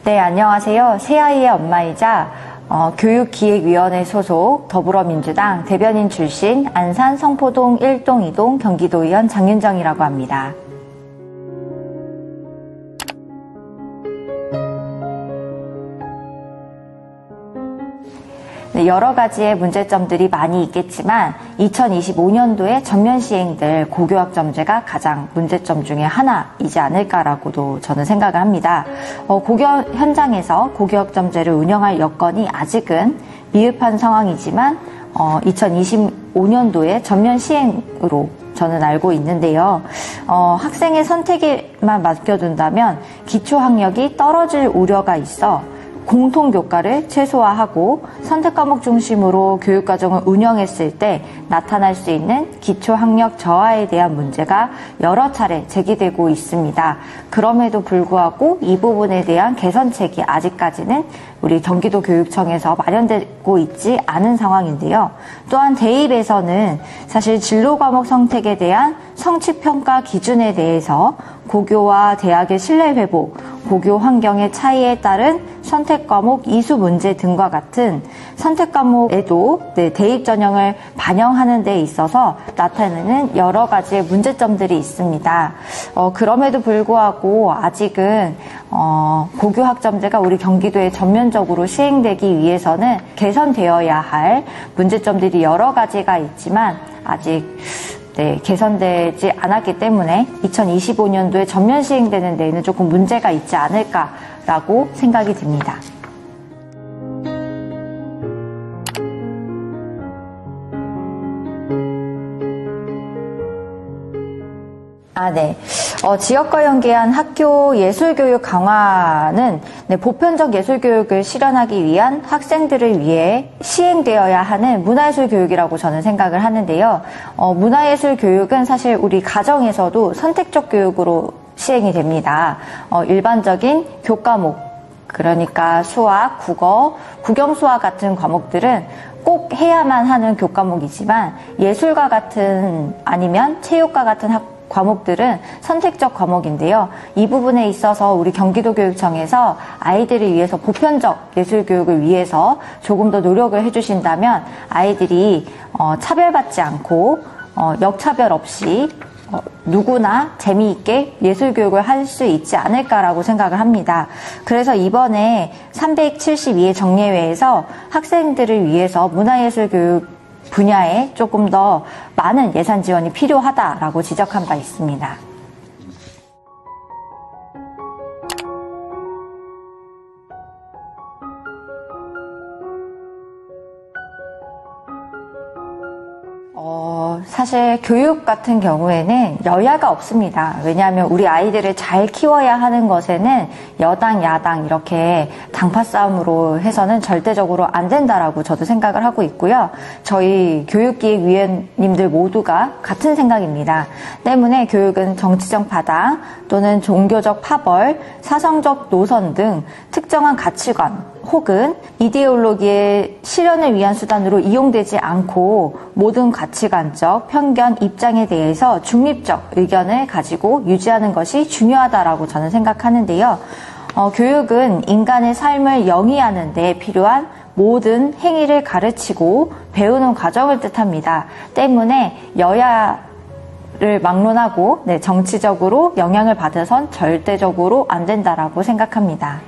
네, 안녕하세요. 새아이의 엄마이자 교육기획위원회 소속 더불어민주당 대변인 출신 안산 성포동 1동 2동 경기도의원 장윤정이라고 합니다. 네, 여러 가지의 문제점들이 많이 있겠지만 2025년도에 전면 시행될 고교학점제가 가장 문제점 중에 하나이지 않을까라고도 저는 생각을 합니다. 고교 현장에서 고교학점제를 운영할 여건이 아직은 미흡한 상황이지만 2025년도에 전면 시행으로 저는 알고 있는데요. 학생의 선택에만 맡겨둔다면 기초학력이 떨어질 우려가 있어 공통교과를 최소화하고 선택과목 중심으로 교육과정을 운영했을 때 나타날 수 있는 기초학력 저하에 대한 문제가 여러 차례 제기되고 있습니다. 그럼에도 불구하고 이 부분에 대한 개선책이 아직까지는 우리 경기도 교육청에서 마련되고 있지 않은 상황인데요. 또한 대입에서는 사실 진로과목 선택에 대한 성취평가 기준에 대해서 고교와 대학의 신뢰회복, 고교 환경의 차이에 따른 선택과목 이수 문제 등과 같은 선택과목에도 대입 전형을 반영하는 데 있어서 나타내는 여러 가지의 문제점들이 있습니다. 그럼에도 불구하고 아직은 고교학점제가 우리 경기도에 전면적으로 시행되기 위해서는 개선되어야 할 문제점들이 여러 가지가 있지만 아직 개선되지 않았기 때문에 2025년도에 전면 시행되는 데에는 조금 문제가 있지 않을까라고 생각이 듭니다. 지역과 연계한 학교 예술교육 강화는 보편적 예술교육을 실현하기 위한 학생들을 위해 시행되어야 하는 문화예술교육이라고 저는 생각을 하는데요. 문화예술교육은 사실 우리 가정에서도 선택적 교육으로 시행이 됩니다. 일반적인 교과목, 그러니까 수학, 국어, 국영수와 같은 과목들은 꼭 해야만 하는 교과목이지만 예술과 같은 아니면 체육과 같은 과목들은 선택적 과목인데요. 이 부분에 있어서 우리 경기도교육청에서 아이들을 위해서 보편적 예술교육을 위해서 조금 더 노력을 해주신다면 아이들이 차별받지 않고 역차별 없이 누구나 재미있게 예술교육을 할 수 있지 않을까라고 생각을 합니다. 그래서 이번에 372회 정례회에서 학생들을 위해서 문화예술교육 분야에 조금 더 많은 예산 지원이 필요하다라고 지적한 바 있습니다. 사실 교육 같은 경우에는 여야가 없습니다. 왜냐하면 우리 아이들을 잘 키워야 하는 것에는 여당, 야당 이렇게 당파 싸움으로 해서는 절대적으로 안 된다라고 저도 생각을 하고 있고요. 저희 교육기획위원님들 모두가 같은 생각입니다. 때문에 교육은 정치적 파당 또는 종교적 파벌, 사성적 노선 등 특정한 가치관 혹은 이데올로기의 실현을 위한 수단으로 이용되지 않고 모든 가치관적 편견 입장에 대해서 중립적 의견을 가지고 유지하는 것이 중요하다라고 저는 생각하는데요. 교육은 인간의 삶을 영위하는 데 필요한 모든 행위를 가르치고 배우는 과정을 뜻합니다. 때문에 여야를 막론하고 정치적으로 영향을 받아선 절대적으로 안 된다라고 생각합니다.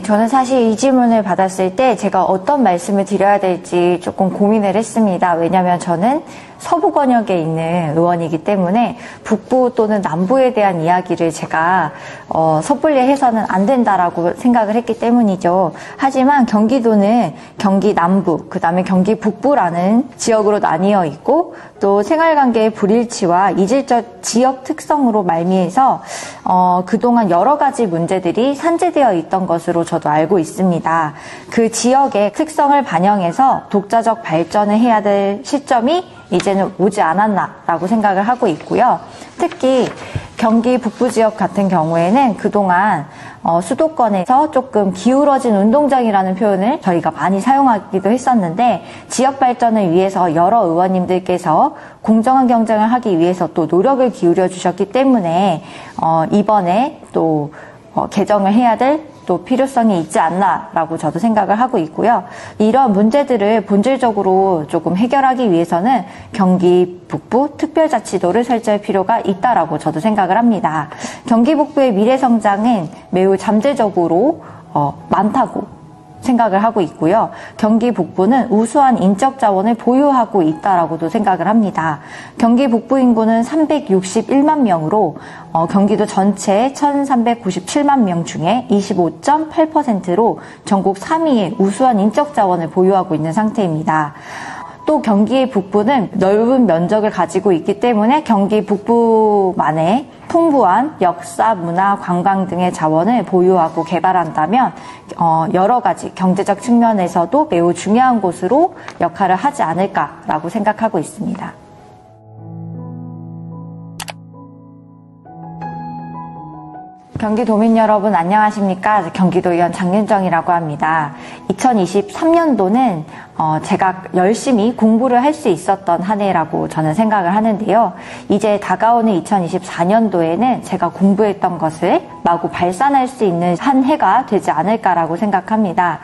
저는 사실 이 질문을 받았을 때 제가 어떤 말씀을 드려야 될지 조금 고민을 했습니다. 왜냐하면 저는 서부 권역에 있는 의원이기 때문에 북부 또는 남부에 대한 이야기를 제가 섣불리 해서는 안 된다라고 생각을 했기 때문이죠. 하지만 경기도는 경기 남부, 그 다음에 경기 북부라는 지역으로 나뉘어 있고 또 생활관계의 불일치와 이질적 지역 특성으로 말미에서 그동안 여러 가지 문제들이 산재되어 있던 것으로 저도 알고 있습니다. 그 지역의 특성을 반영해서 독자적 발전을 해야 될 시점이 이제는 오지 않았나라고 생각을 하고 있고요. 특히 경기 북부 지역 같은 경우에는 그동안 수도권에서 조금 기울어진 운동장이라는 표현을 저희가 많이 사용하기도 했었는데, 지역 발전을 위해서 여러 의원님들께서 공정한 경쟁을 하기 위해서 또 노력을 기울여 주셨기 때문에 이번에 또 개정을 해야 될 또 필요성이 있지 않나라고 저도 생각을 하고 있고요. 이런 문제들을 본질적으로 조금 해결하기 위해서는 경기 북부 특별자치도를 설치할 필요가 있다라고 저도 생각을 합니다. 경기 북부의 미래 성장은 매우 잠재적으로 많다고 생각을 하고 있고요. 경기 북부는 우수한 인적 자원을 보유하고 있다라고도 생각을 합니다. 경기 북부 인구는 361만 명으로 경기도 전체 1,397만 명 중에 25.8%로 전국 3위의 우수한 인적 자원을 보유하고 있는 상태입니다. 또 경기 북부는 넓은 면적을 가지고 있기 때문에 경기 북부만의 풍부한 역사, 문화, 관광 등의 자원을 보유하고 개발한다면 여러 가지 경제적 측면에서도 매우 중요한 곳으로 역할을 하지 않을까라고 생각하고 있습니다. 경기도민 여러분 안녕하십니까? 경기도의원 장윤정이라고 합니다. 2023년도는 제가 열심히 공부를 할 수 있었던 한 해라고 저는 생각을 하는데요. 이제 다가오는 2024년도에는 제가 공부했던 것을 마구 발산할 수 있는 한 해가 되지 않을까라고 생각합니다.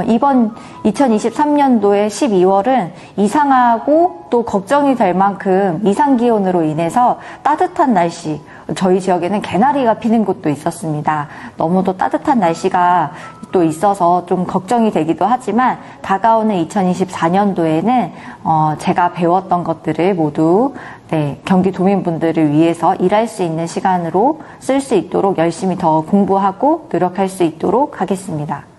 이번 2023년도의 12월은 이상하고 또 걱정이 될 만큼 이상기온으로 인해서 따뜻한 날씨, 저희 지역에는 개나리가 피는 곳도 있었습니다. 너무도 따뜻한 날씨가 또 있어서 좀 걱정이 되기도 하지만 다가오는 2024년도에는 제가 배웠던 것들을 모두 경기도민분들을 위해서 일할 수 있는 시간으로 쓸 수 있도록 열심히 더 공부하고 노력할 수 있도록 하겠습니다.